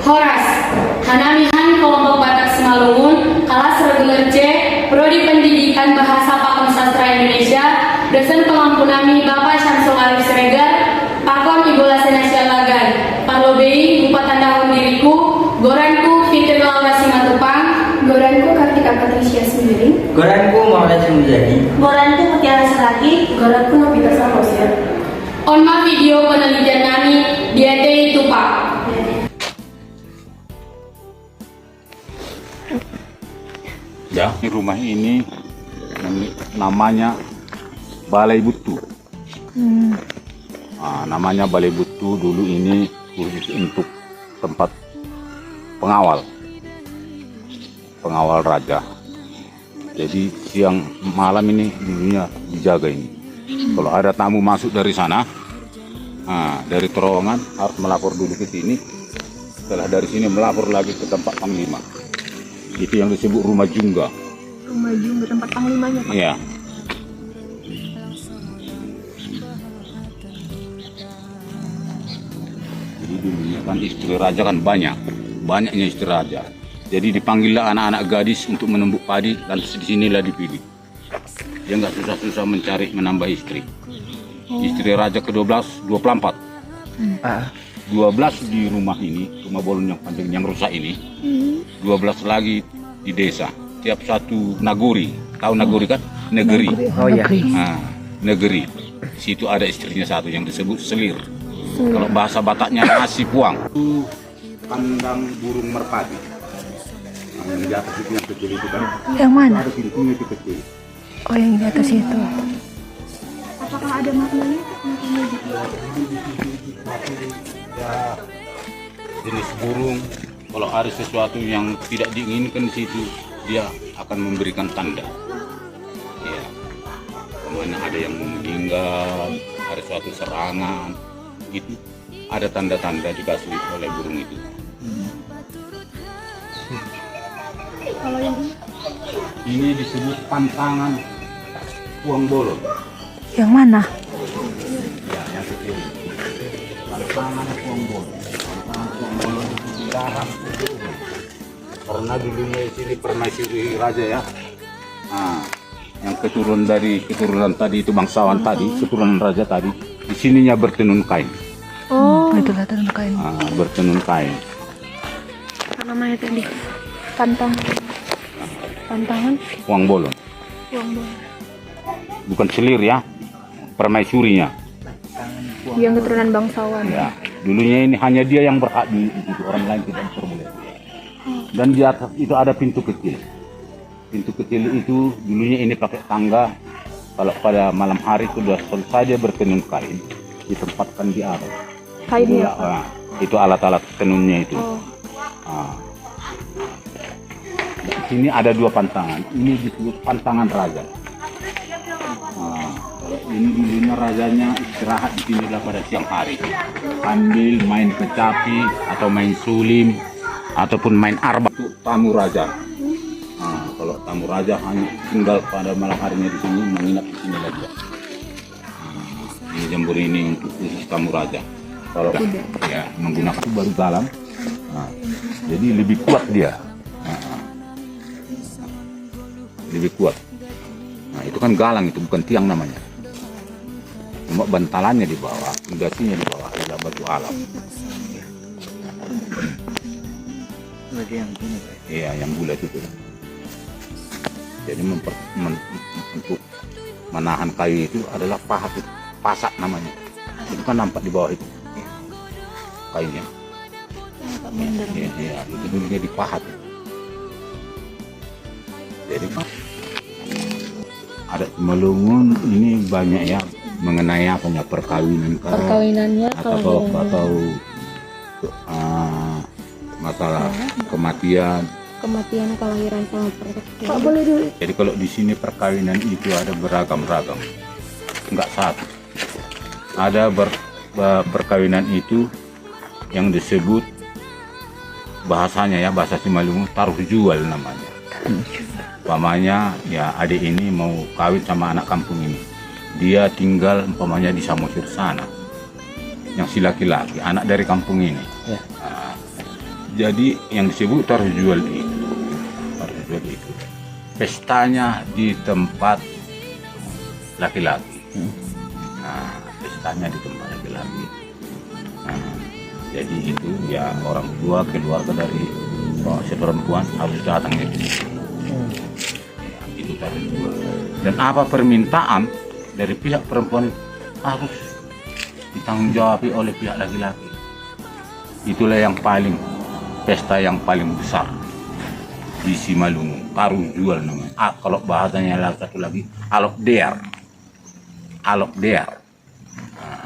Horas, Hanamihan kelompok Batak Simalungun, kelas reguler C, Prodi Pendidikan Bahasa Pakon Sastra Indonesia, dosen pengampunami Bapak Syamsul Arif Siregar, Pakon Ibu Lasena Sialagan, Parlobei, Bupatan Dahun Diriku, Goranku Fitri Laura Simatupang, Goranku Kartika Patricia Sembiring, Goranku Maulana Mujadi, Goranku Mutiara Saragi, Goranku Novita Samosir. Onma video penelitian kami Diade Tupak. Ya, rumah ini namanya Balai Butu. Nah, namanya Balai Butu dulu ini khusus untuk tempat pengawal raja. Jadi siang malam ini dulunya dijaga ini. Kalau ada tamu masuk dari sana, dari terowongan harus melapor dulu ke sini. Setelah dari sini melapor lagi ke tempat panglima. Itu yang disebut rumah jungga. Rumah Jungga tempat panglimanya, Pak. Iya. Jadi dulunya kan istri raja kan banyaknya istri raja. Jadi dipanggillah anak-anak gadis untuk menumbuk padi, dan disinilah dipilih. Dia nggak susah-susah mencari menambah istri. Istri raja ke-12, 24. 12 di rumah ini, rumah Bolon yang panjang yang rusak ini. 12 lagi di desa. Tiap satu naguri, tahu naguri kan? Negeri. Oh iya. Nah, negeri. Di situ ada istrinya satu yang disebut selir. Kalau bahasa Bataknya nasi puang. Itu kandang burung merpati. Nah, yang di atas itu yang kecil itu kan. Yang mana? Ada pintunya itu kecil. Oh, yang di atas itu. Apakah ada maknanya? Ya, jenis burung. Kalau ada sesuatu yang tidak diinginkan di situ, dia akan memberikan tanda. Ya, kemana ada yang meninggal, ada suatu serangan, itu ada tanda-tanda dikasih oleh burung itu. Kalau yang Ini disebut pantangan Puang Bolon. yang mana? Ya, yang kecil. Pantangan Puang Bolon. Pantangan Puang Bolon itu dilarang. Karena dulunya di sini permaisuri raja ya. Nah, yang keturunan tadi itu bangsawan tadi, keturunan raja tadi, di sininya bertenun kain. Oh, itulah tenun kain. Nah, bertenun kain. Apa namanya tadi? Pantangan Puang Bolon. Puang Bolon. Bukan selir ya, permaisurinya. Yang keturunan bangsawan. Ya, dulunya ini hanya dia yang berhak di situ, orang lain tidak diperbolehkan. Dan di atas itu ada pintu kecil. Pintu kecil itu dulunya ini pakai tangga. Kalau pada malam hari sudah selesai dia bertenun kain, ditempatkan di atas. Kainnya. Nah, itu alat-alat tenunnya itu. Oh. Nah, di sini ada dua pantangan. Ini disebut pantangan raja. Nah, kalau ini dulunya rajanya istirahat di sini pada siang hari, sambil main kecapi atau main sulim ataupun main arba. Itu tamu raja. Nah, kalau tamu raja hanya tinggal pada malam harinya di sini, menginap di sini lagi. Nah, ini jembur ini untuk khusus tamu raja. Kalau ya menggunakan itu baru dalam. Nah, jadi lebih kuat dia. Nah, lebih kuat. Nah, itu kan galang, itu bukan tiang namanya. Cuma bantalannya di bawah, pondasinya di bawah adalah batu alam. Iya, yang bulat itu. Jadi untuk menahan kayu itu adalah pahat, pasak namanya. Itu kan nampak di bawah itu kayunya. Iya, itu dulunya dipahat. Jadi ada Melungun ini banyak ya mengenai apanya perkawinannya atau masalah kematian, kelahiran sama perkawinan. Pak, boleh dulu. Jadi kalau di sini perkawinan itu ada beragam-ragam, enggak satu. Ada perkawinan itu yang disebut bahasanya ya, bahasa Simalungun taruh jual namanya. Umpamanya ya adik ini mau kawin sama anak kampung ini, dia tinggal umpamanya di Samosir sana, yang si laki-laki anak dari kampung ini. Ya. Nah, Jadi yang disebut harus jual itu. Pestanya di tempat laki-laki. Nah, pestanya di tempat laki-laki. Nah, jadi itu ya orang tua keluarga dari si perempuan harus datang ke situ. Ya, itu harus jual. Dan apa permintaan dari pihak perempuan harus ditanggung jawab oleh pihak laki-laki. Itulah yang paling pesta yang paling besar di Simalungun, taruh jual namanya. Kalau bahasanya satu lagi, alok dear. Nah,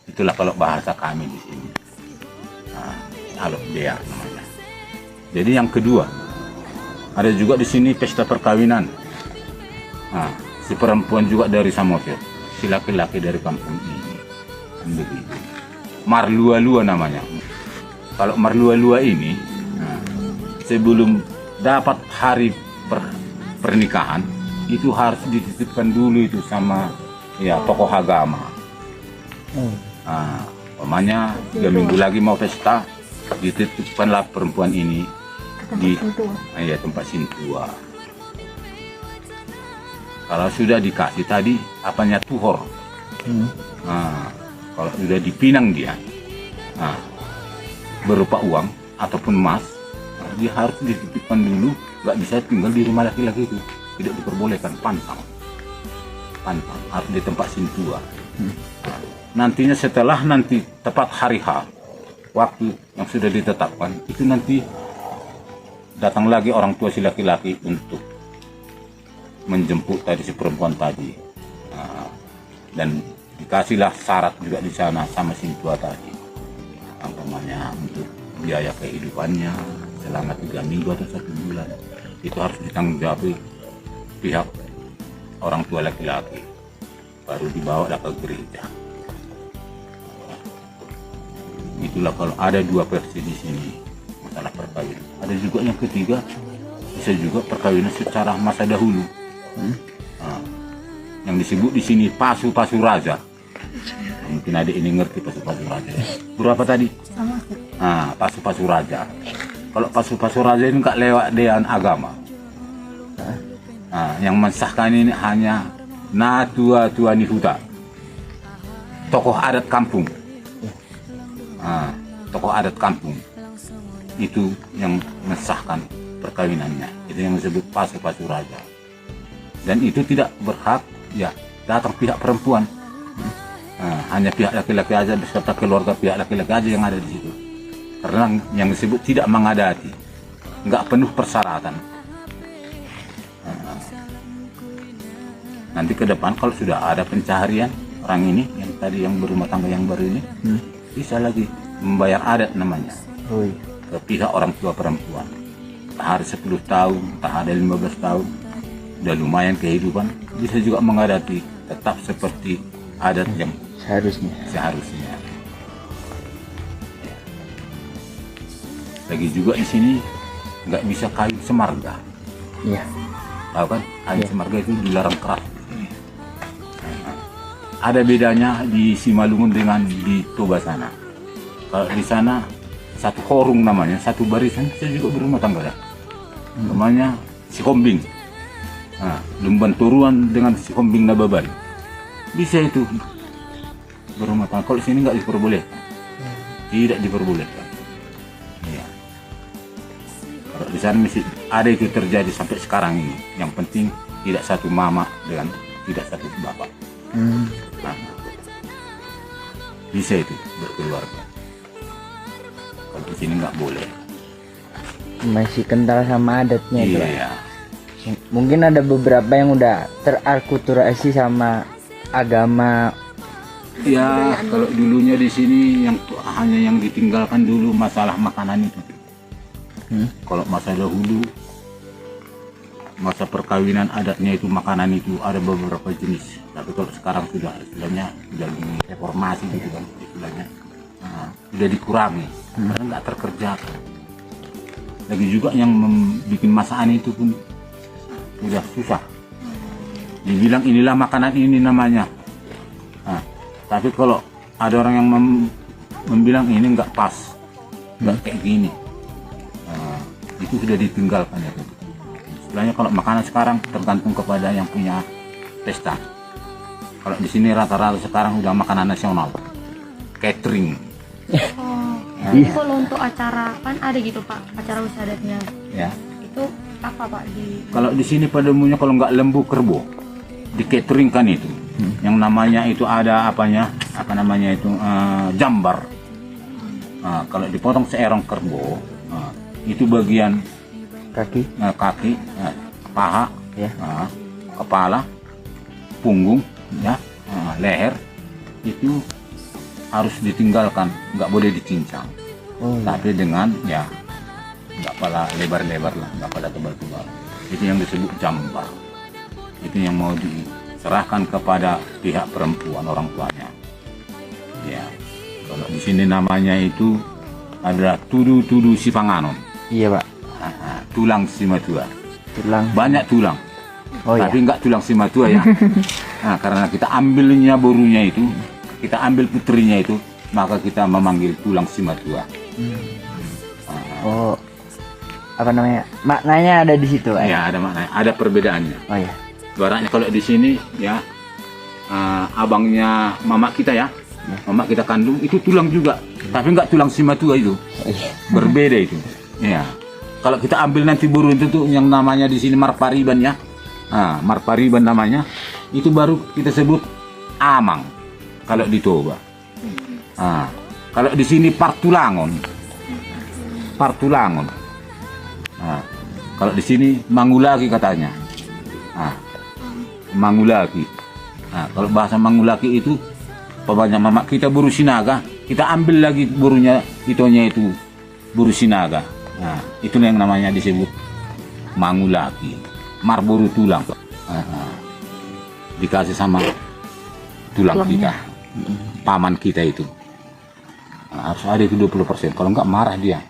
itulah kalau bahasa kami di sini. Nah, alok dear namanya. Jadi yang kedua, ada juga di sini pesta perkawinan. Nah, si perempuan juga dari Samosir, si laki-laki dari kampung ini. Begitu. Marlua-lua namanya. Kalau marlua-lua ini, nah, sebelum dapat hari pernikahan itu harus dititipkan dulu itu sama ya tokoh agama. Nah, umpamanya 3 minggu lagi mau pesta, dititipkanlah perempuan ini di tempat sintua. Kalau sudah dikasih tadi apanya tuhor. Nah, kalau sudah dipinang dia, nah, berupa uang ataupun emas, dia harus dititipkan dulu, nggak bisa tinggal di rumah laki-laki itu, tidak diperbolehkan, pantang harus di tempat sintua. Nantinya setelah nanti tepat hari H, waktu yang sudah ditetapkan itu nanti datang lagi orang tua si laki-laki untuk menjemput tadi si perempuan tadi. Dan dikasihlah syarat juga di sana sama sintua tadi, umpamanya untuk biaya kehidupannya selama 3 minggu atau 1 bulan, itu harus ditanggung jawab pihak orang tua laki-laki, baru dibawa ke gereja. Itulah kalau ada 2 versi di sini masalah perkawinan. Ada juga yang ketiga, bisa juga perkawinan secara masa dahulu. Nah, yang disebut di sini pasu-pasu raja. Mungkin adik ini ngerti pasu-pasu raja. Berapa tadi? Nah, pasu-pasu raja. Kalau pasu-pasu raja ini nggak lewat dewan agama. Nah, yang mensahkan ini hanya Natua Tuani Huta, tokoh adat kampung. Nah, tokoh adat kampung itu yang mensahkan perkawinannya. Itu yang disebut pasu-pasu raja. Dan itu tidak berhak ya datang pihak perempuan. Nah, hanya pihak laki-laki aja beserta keluarga pihak laki-laki aja yang ada di situ. Karena yang disebut tidak mengadati, nggak penuh persyaratan. Nanti ke depan kalau sudah ada pencaharian orang ini, yang tadi yang berumah tangga yang baru ini, bisa lagi membayar adat namanya ke pihak orang tua perempuan. Tak ada 10 tahun, tak ada 15 tahun, udah lumayan kehidupan, bisa juga mengadati tetap seperti adat yang seharusnya. Lagi juga di sini nggak bisa kawin semarga. Iya. Tahu kan? Kawin semarga itu dilarang keras. Ada bedanya di Simalungun dengan di Toba sana. Kalau di sana satu korung namanya, satu barisan saya juga berumah tangga ya. Namanya si Kombing. Nah, lumban turuan dengan si Kombing Nababan. Bisa itu berumah tangga. Kalau sini nggak diperbolehkan. Tidak diperbolehkan. Iya. Kalau di sana masih ada itu terjadi sampai sekarang ini. Yang penting tidak satu mama dengan tidak satu bapak. Nah, bisa itu berkeluarga. Kalau di sini nggak boleh. Masih kental sama adatnya itu. Iya. Mungkin ada beberapa yang udah terakulturasi sama agama. Ya, kalau dulunya di sini yang hanya yang ditinggalkan dulu masalah makanan itu. Kalau masa dahulu, masa perkawinan adatnya itu makanan itu ada beberapa jenis. Tapi kalau sekarang sudah istilahnya sudah reformasi gitu kan istilahnya, sudah dikurangi karena nggak terkerjakan. Lagi juga yang bikin masakan itu pun sudah susah. Dibilang inilah makanan ini namanya. Nah, tapi kalau ada orang yang membilang ini nggak pas, nggak kayak gini, itu sudah ditinggalkan ya. Sebenarnya kalau makanan sekarang tergantung kepada yang punya pesta. Kalau di sini rata-rata sekarang udah makanan nasional, catering. Oh, Iya. kalau untuk acara kan ada gitu Pak, acara usaha adatnya. Ya. Itu apa Pak di? Kalau di sini pada umumnya kalau nggak lembu kerbo, di catering kan itu. Yang namanya itu ada apa namanya itu jambar. Kalau dipotong seerong kerbo, itu bagian Kaki. kaki, paha, Ya. kepala, punggung, ya, leher itu harus ditinggalkan, nggak boleh dicincang. Oh. Tapi dengan ya nggak pala lebar-lebar lah, nggak pada tebal-tebal. Itu yang disebut jambar. Itu yang mau diserahkan kepada pihak perempuan orang tuanya. Ya, kalau di sini namanya itu adalah tudu-tudu sipanganon. Iya Pak. Tulang simatua. Tulang. Banyak tulang. Oh Tapi iya. nggak tulang simatua ya. Nah, karena kita ambilnya borunya itu, kita ambil putrinya itu, maka kita memanggil tulang simatua. Oh. Apa namanya? Maknanya ada di situ, Pak. Ya, ada maknanya, ada perbedaannya. Oh iya. Ibaratnya kalau di sini ya abangnya mama kita ya, mama kita kandung itu tulang juga, tapi nggak tulang simatua itu, Oh, iya. berbeda itu. Ya, kalau kita ambil nanti buru itu tuh yang namanya di sini marpariban ya, marpariban namanya, itu baru kita sebut amang kalau di Toba. Kalau di sini partulangon, partulangon. Kalau di sini mangulaki katanya. Mangulaki. Kalau bahasa mangulaki itu pokoknya mama kita buru sinaga, kita ambil lagi burunya itunya itu buru sinaga. Itu yang namanya disebut mangulaki. Marburu tulang. Dikasih sama tulang kita. Paman kita itu. Harus ada itu 20%. Kalau enggak marah dia.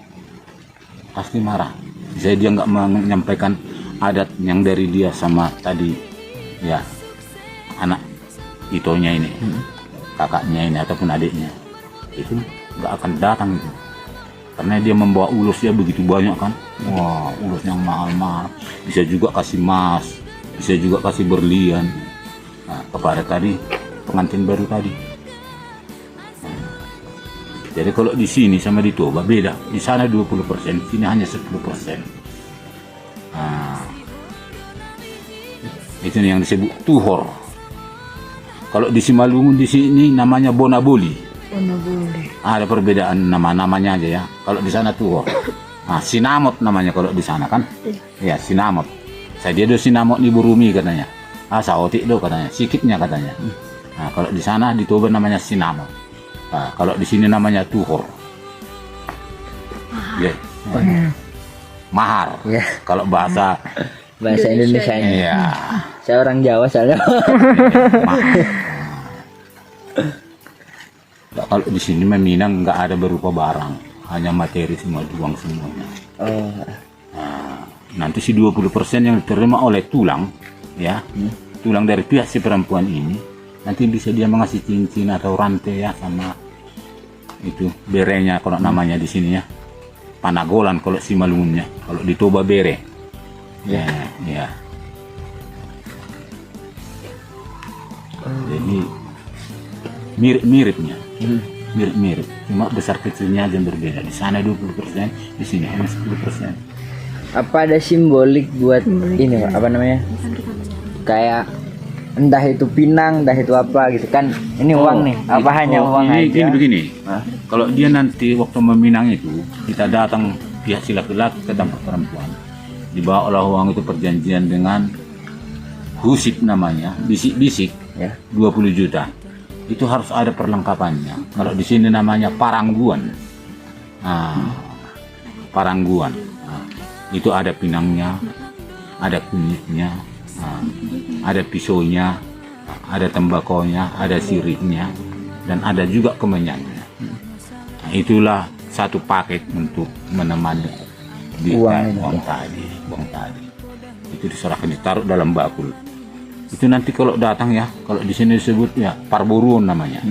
Pasti marah. Jadi dia enggak menyampaikan adat yang dari dia sama tadi ya anak itonya ini, kakaknya ini ataupun adiknya, itu nggak akan datang itu, karena dia membawa ulusnya begitu banyak kan. Wah, ulus yang mahal-mahal, bisa juga kasih emas, bisa juga kasih berlian kepada tadi pengantin baru tadi. Jadi kalau di sini sama di Toba beda, di sana 20%, sini hanya 10%. Itu yang disebut tuhor. Kalau di Simalungun di sini namanya bonaboli. Bonaboli. Ada perbedaan namanya aja ya. Kalau di sana tuhor. Sinamot namanya kalau di sana kan. Ya, sinamot. Saya dia do sinamot ni burumi katanya. Saotik do katanya, sikitnya katanya. Kalau di sana di Toba namanya sinamot. Kalau di sini namanya tuhor. Ya. Mahar. Ya. Kalau bahasa Indonesia. iya. Saya orang Jawa soalnya. Kalau di sini Minang nggak ada berupa barang, hanya materi semua, uang semuanya. Oh. Nanti si 20% yang diterima oleh tulang, ya, tulang dari pihak si perempuan ini, nanti bisa dia mengasih cincin atau rantai ya sama itu berenya kalau namanya di sini ya, panagolan kalau si Malungunnya, kalau di Toba bere, ya, ya. Jadi mirip-miripnya, mirip-mirip, cuma besar kecilnya aja yang berbeda. Di sana 20%, di sini hanya 10%. Apa ada simbolik buat ini Pak? Apa namanya? Kayak entah itu pinang, entah itu apa gitu kan? Ini uang nih. Apa hanya uang ini, aja? Ini begini. Kalau dia nanti waktu meminang itu, kita datang pihak si laki-laki ke tempat perempuan, dibawa oleh uang itu perjanjian dengan husip namanya, bisik-bisik. Ya. 20 juta. Itu harus ada perlengkapannya. Kalau di sini namanya parangguan. Parangguan. Itu ada pinangnya, ada kunyitnya, ada pisaunya, ada tembakonya, ada sirihnya, dan ada juga kemenyannya. Itulah satu paket untuk menemani uang tadi. Itu diserahkan, ditaruh dalam bakul. Itu nanti kalau datang ya, kalau di sini disebut ya parboruan namanya.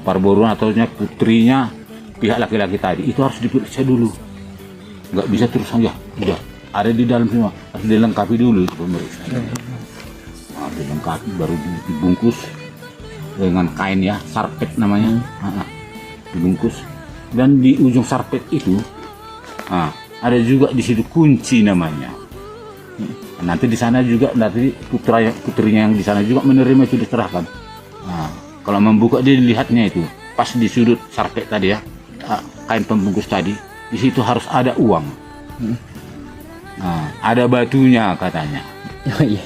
Parboruan atau putrinya pihak laki-laki tadi itu harus diperiksa dulu. nggak bisa terus saja, udah ada di dalam semua, harus dilengkapi dulu itu pemeriksaan. Nah, dilengkapi baru dibungkus dengan kain ya, sarpet namanya. Dibungkus, dan di ujung sarpet itu ada juga di situ kunci namanya. Nanti di sana juga nanti putrinya yang di sana juga menerima itu diserahkan. Nah, kalau membuka dia dilihatnya itu pas di sudut sarpet tadi ya, kain pembungkus tadi, di situ harus ada uang. Nah, ada batunya katanya. Oh iya.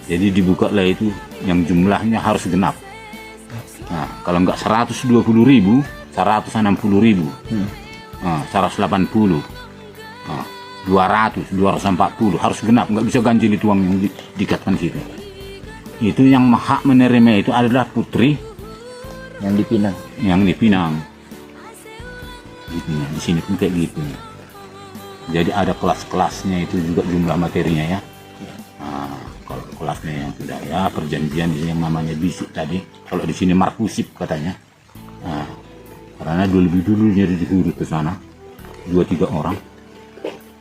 Jadi dibuka lah itu yang jumlahnya harus genap. Nah, kalau enggak 120.000, 160.000, 180, 200, 240 harus genap, nggak bisa ganjil itu uang yang dikatkan situ. Itu yang hak menerima itu adalah putri Yang dipinang. Di sini pun kayak gitu. Jadi ada kelas-kelasnya itu juga jumlah materinya ya. Kalau kelasnya yang sudah ya perjanjian yang namanya bisik tadi. Kalau di sini markusip katanya. Karena lebih dulu jadi disuruh ke sana 2-3 orang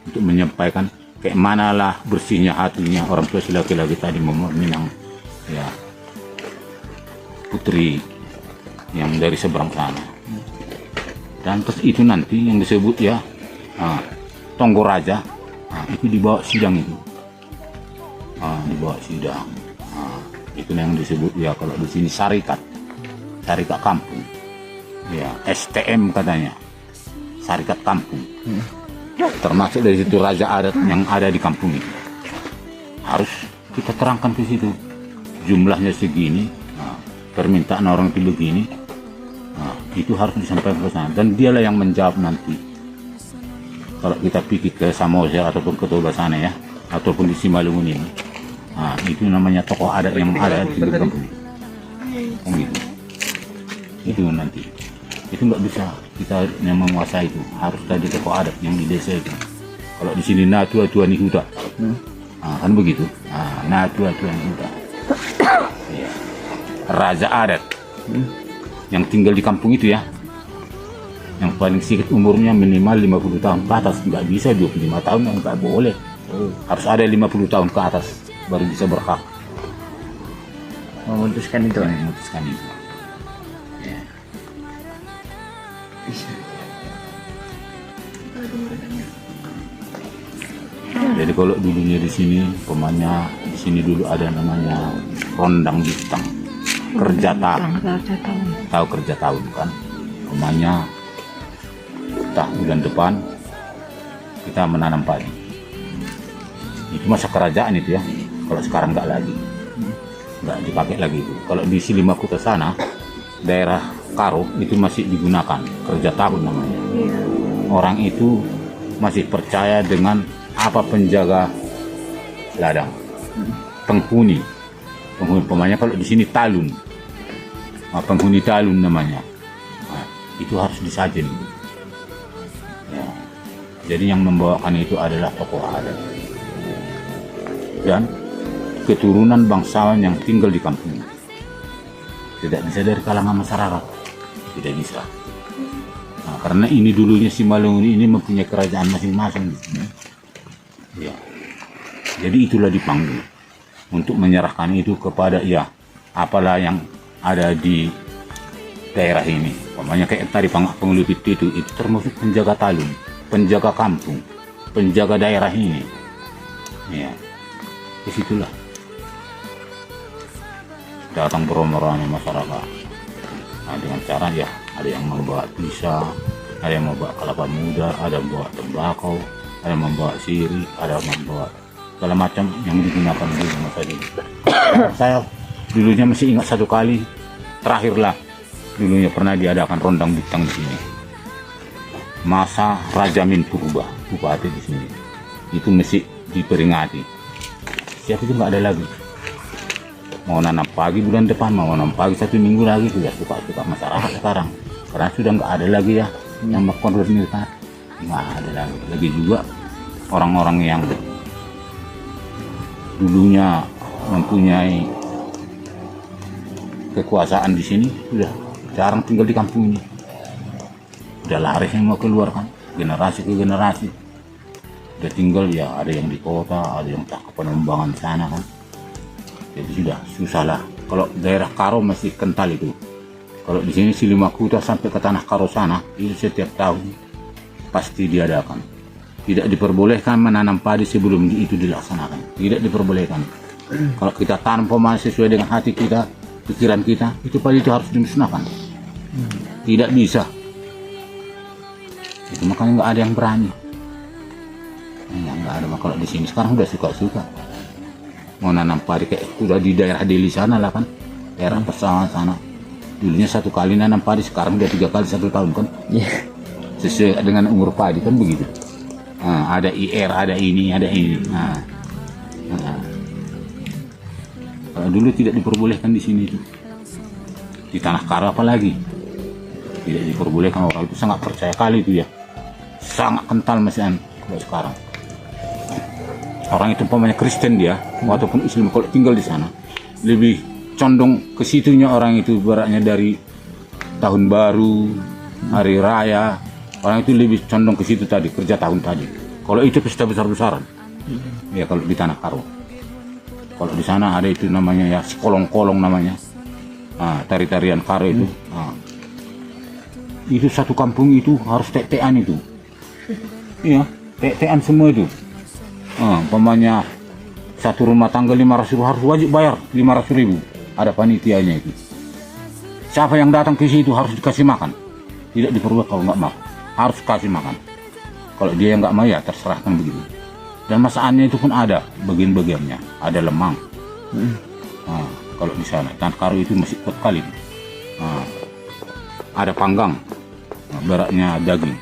untuk menyampaikan kayak manalah bersihnya hatinya orang tua si laki-laki tadi meminang ya putri yang dari seberang sana. Dan terus itu nanti yang disebut ya Tonggo Raja, itu dibawa sidang itu. Dibawa sidang. Itu yang disebut ya kalau di sini syarikat kampung. Ya, STM katanya. Syarikat kampung. Termasuk dari situ raja adat yang ada di kampung itu. Harus kita terangkan ke situ. Jumlahnya segini, permintaan orang itu begini. Itu harus disampaikan ke sana. Dan dialah yang menjawab nanti. Kalau kita pergi ke Samosir ataupun ke Toba sana ya, ataupun di Simalungun ini. Itu namanya tokoh adat yang ada di kampung. Gitu. Itu nanti. Itu nggak bisa kita yang menguasai itu, harus tadi tokoh adat yang di desa itu. Kalau di sini natua tuan huta, kan begitu. Natua tuan huta, ya. Raja adat yang tinggal di kampung itu ya, yang paling sedikit umurnya minimal 50 tahun ke atas, nggak bisa 25 tahun, nggak boleh. Harus ada 50 tahun ke atas baru bisa berhak Memutuskan itu. memutuskan itu. Jadi kalau dulunya di sini, pemanya di sini dulu ada namanya rondang bintang, kerja tahun. Tahu kerja tahun kan? Pemanya bulan depan kita menanam padi. Itu masa kerajaan itu ya. Kalau sekarang nggak dipakai lagi itu. Kalau di Silimakuta sana, daerah Karo itu masih digunakan kerja tahun namanya. Orang itu masih percaya dengan apa penjaga ladang, penghuni pemanya. Kalau di sini talun, penghuni talun namanya. Itu harus disajin. Ya. Jadi yang membawakan itu adalah tokoh adat dan keturunan bangsawan yang tinggal di kampung. Tidak bisa dari kalangan masyarakat, tidak bisa. Karena ini dulunya Simalungun ini mempunyai kerajaan masing-masing di sini. Ya. Jadi itulah dipanggil untuk menyerahkan itu kepada ya apalah yang ada di daerah ini. Pokoknya kayak tadi pengelupit itu termasuk penjaga talun, penjaga kampung, penjaga daerah ini. Ya, disitulah datang beromoran masyarakat. Dengan cara ya ada yang membawa pisang, ada yang membawa kelapa muda, ada yang membawa tembakau, ada yang membawa sirih, ada yang membawa segala macam yang digunakan di masa ini. Saya dulunya masih ingat satu kali, terakhirlah dulunya pernah diadakan rondang bintang di sini. Masa Raja Min Purba, bupati di sini, itu mesti diperingati. Siapa itu nggak ada lagi. Mau nanam pagi bulan depan, mau nanam pagi 1 minggu lagi, sudah suka masyarakat sekarang. Karena sudah nggak ada lagi ya yang melakukan rutinitas, nggak ada lagi. Lagi juga orang-orang yang dulunya mempunyai kekuasaan di sini sudah jarang tinggal di kampung ini. udah lari semua keluar kan, generasi ke generasi. Udah tinggal ya ada yang di kota, ada yang tak ke Penambangan sana kan. Jadi sudah susah lah. Kalau daerah Karo masih kental itu. Kalau di sini Silimakuta sampai ke Tanah Karo sana itu setiap tahun pasti diadakan. Tidak diperbolehkan menanam padi sebelum itu dilaksanakan. Tidak diperbolehkan. Kalau kita tanam pemain sesuai dengan hati kita, pikiran kita, itu padi itu harus dimusnahkan. Tidak bisa. Itu makanya nggak ada yang berani. Ya, nggak ada. Kalau di sini sekarang udah suka-suka. Mau nanam padi kayak udah di daerah Deli sana lah kan, daerah persawahan sana. Dulunya 1 kali nanam padi, sekarang udah 3 kali 1 tahun kan. Sesuai dengan umur padi kan begitu. Nah, ada IR, ada ini, ada ini. Kalau dulu tidak diperbolehkan di sini itu. Di Tanah Karo apalagi tidak diperbolehkan. Orang itu sangat percaya kali itu ya, sangat kental masih kalau sekarang. Orang itu umpamanya Kristen dia, ataupun Islam, kalau tinggal di sana lebih condong ke situnya orang itu, baratnya dari tahun baru, hari raya, orang itu lebih condong ke situ tadi, kerja tahun tadi. Kalau itu pesta besar-besaran, ya kalau di Tanah Karo. Kalau di sana ada itu namanya ya kolong-kolong namanya, tari-tarian Karo itu. Itu satu kampung itu harus tek-tekan itu, iya tek-tekan semua itu. Umpamanya satu rumah tangga 500.000 harus wajib bayar 500.000. Ada panitianya itu. Siapa yang datang ke situ harus dikasih makan. Tidak diperbolehkan kalau nggak mau. Harus kasih makan. Kalau dia yang nggak mau ya terserah kan begitu. Dan masakannya itu pun ada bagian-bagiannya. Ada lemang. Kalau di sana Tanah Karo itu masih kuat kali. Ada panggang. Beratnya daging.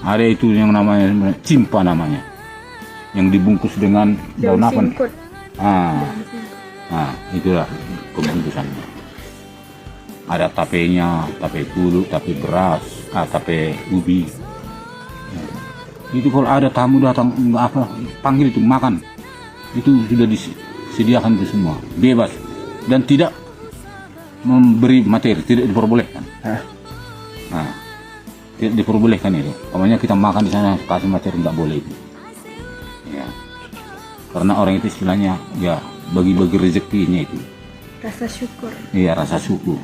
Ada itu yang namanya cimpa namanya. Yang dibungkus dengan daun apa? Itulah pembungkusannya. Ada tapenya, tape kudu, tape beras, tape ubi. Itu kalau ada tamu datang panggil itu makan, itu sudah disediakan itu semua, bebas dan tidak memberi materi, tidak diperbolehkan. Tidak diperbolehkan itu. Namanya kita makan di sana kasih materi nggak boleh itu. Ya. Karena orang itu istilahnya ya bagi-bagi rezekinya itu. Rasa syukur. Iya, rasa syukur.